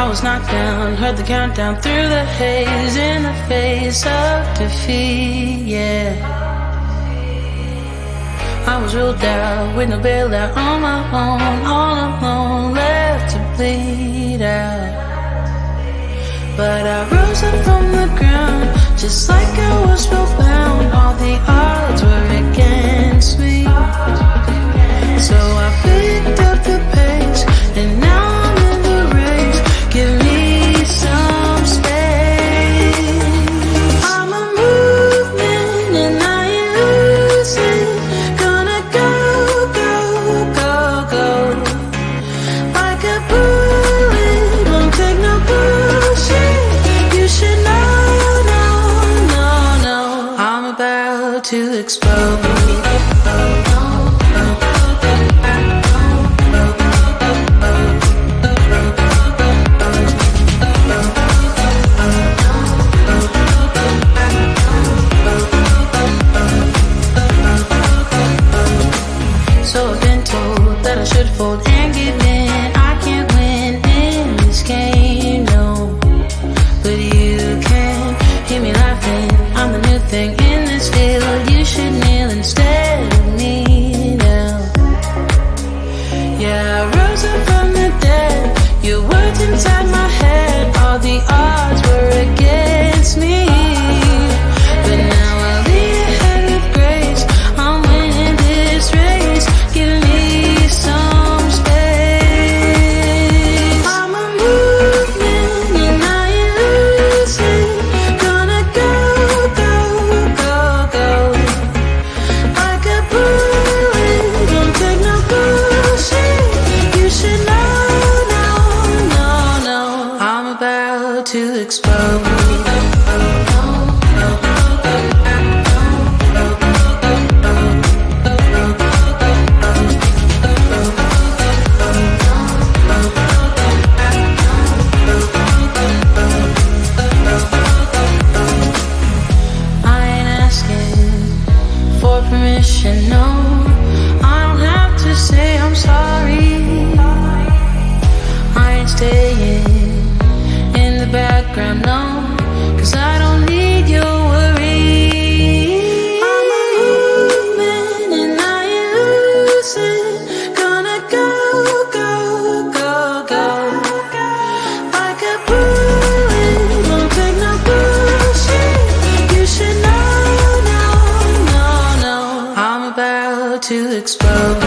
I was knocked down, heard the countdown through the haze, in the face of defeat, yeah. I was ruled out with no bailout, on my own, all alone, left to bleed out. But I rose up from the ground, just like I was spellbound. All the odds were against me, so I picked up the pace, and now I'm in the race. Give me some space. I'm a movement and I ain't losing. Gonna go, go, go, go. Like a bullet, won't take no bullshit. You should know, no, no, no. I'm about to explode. So I've been told that I should fold and give in. I can't win in this game, no. But you can hear me laughing. I'm the new thing in this field. You should kneel instead of me now. Yeah, I rose up from the dead. Your words inside my head. All the odds were against me, but now I'll lead ahead with grace. I'm winning this race. Give me some space. I'm a movement and I ain't losing. Gonna go, go, go, go. Like a bullet, don't take no bullshit. You should know, no, no, no. I'm about to explode. Permission, no, I don't have to say I'm sorry. I ain't staying in the background, no, 'cause I don't need your worry. I'm a movement and I ain't losing. Gonna go, go, go, go. Like a bullet, won't take no bullshit. You should know. I'm about to explode.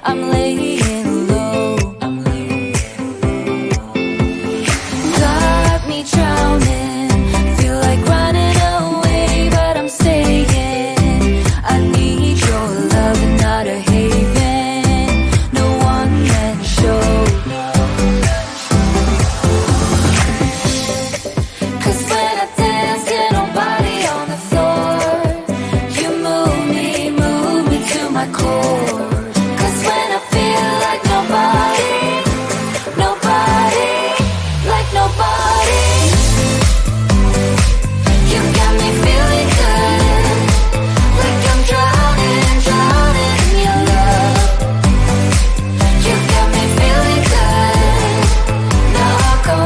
I'm laying low. Got me drowning, feel like running away, but I'm staying. I need your love and not a haven, no one-man show. Cause when I dance, get nobody on the floor. You move me to my core. Cause when I feel like nobody, like nobody, you got me feeling good, like I'm drowning in your love. You got me feeling good, now I'll go.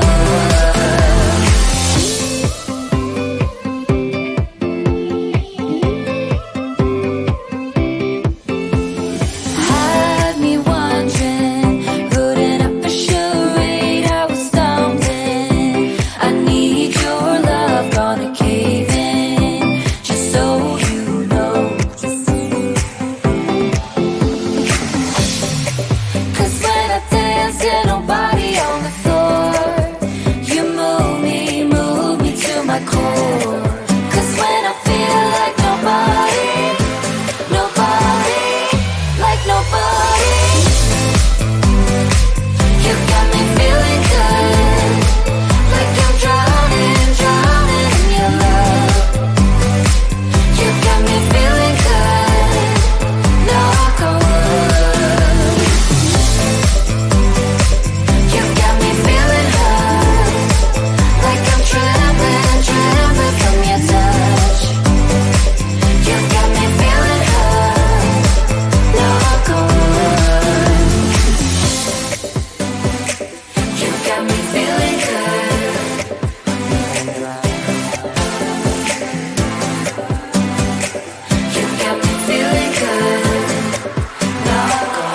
Had me wondering, putting up a charade, I was stumbling. I need your love, gonna cave in, just so you know. Cause when I dance, get nobody on the floor. You move me to my core. Cause when I feel like nobody, like nobody, you got me feeling good, like I'm drowning in your love. You got me feeling good, now I'll go. You got me feeling high, like I'm trembling from your touch. You got me feeling high, now I'll go. You got me feeling good. You got me feeling good, now I'll go.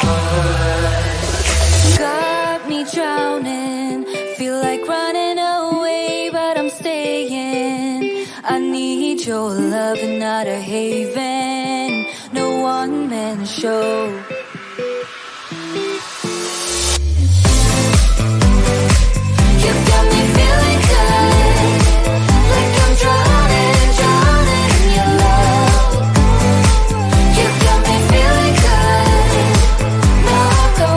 Got me drowning, feel like running away, but I'm staying. I need your love and not a haven, no one-man show. You got me feeling good, like I'm drowning in your love. You got me feeling good, now I'll go.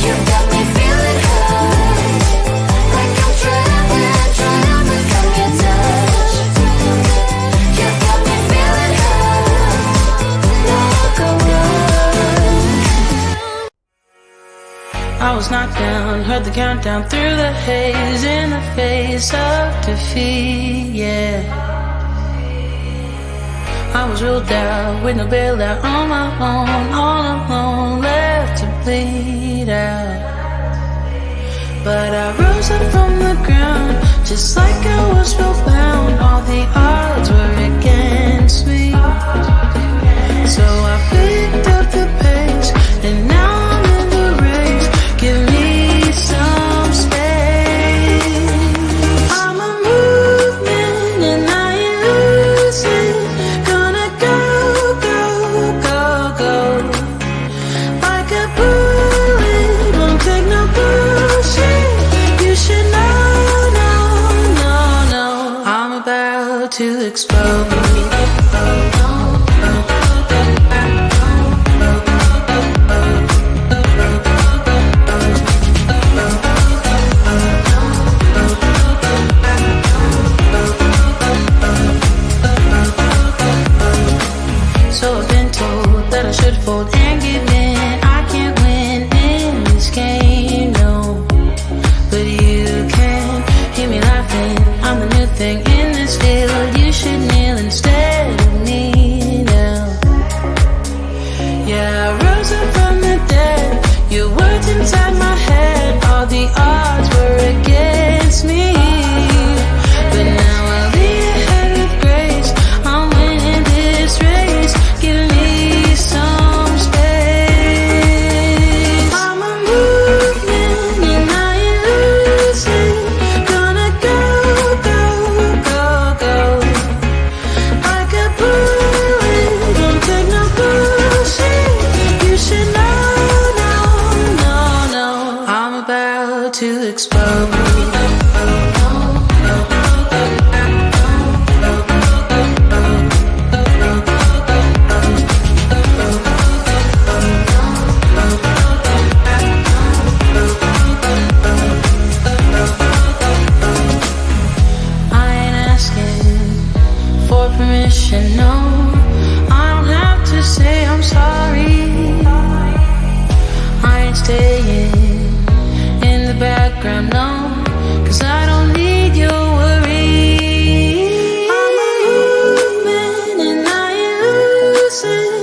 You got me feeling high, like I'm trembling from your touch. You got me feeling high, now I'll go. I was knocked down, heard the countdown through the haze, in the face of defeat, yeah. I was ruled out with no bailout, on my own, all alone, left to bleed out. But I rose up from the ground, just like I was spellbound. All the odds were against me, so I picked up the pace, and now I'm in the race. Give me some space. I'm a movement and I ain't losing. Gonna go, go, go, go. Like a bullet, won't take no bullshit. You should know, no. I'm about to explode. So I've been told that I should fold and give in. I can't win in this game, no. But you can hear me laughing. I'm the new thing in this field. You should kneel instead of me now. Yeah, I rose up from the dead. Your words inside my head. All the odds were against me, but now I'll be ahead with grace. I'm winning this race. Give me some space. I'm a movement and I ain't losing. Gonna go, go, go, go. Like a should know. I don't have to say I'm sorry. I ain't staying in the background, no, 'cause I don't need your worry. I'm a movement and I ain't losing.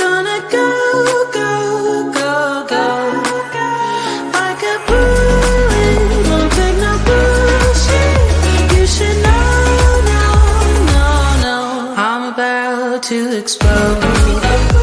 Gonna go, go, go, go. Like a bullet, won't take no bullshit. You should know, no, no, no. I'm about to explode.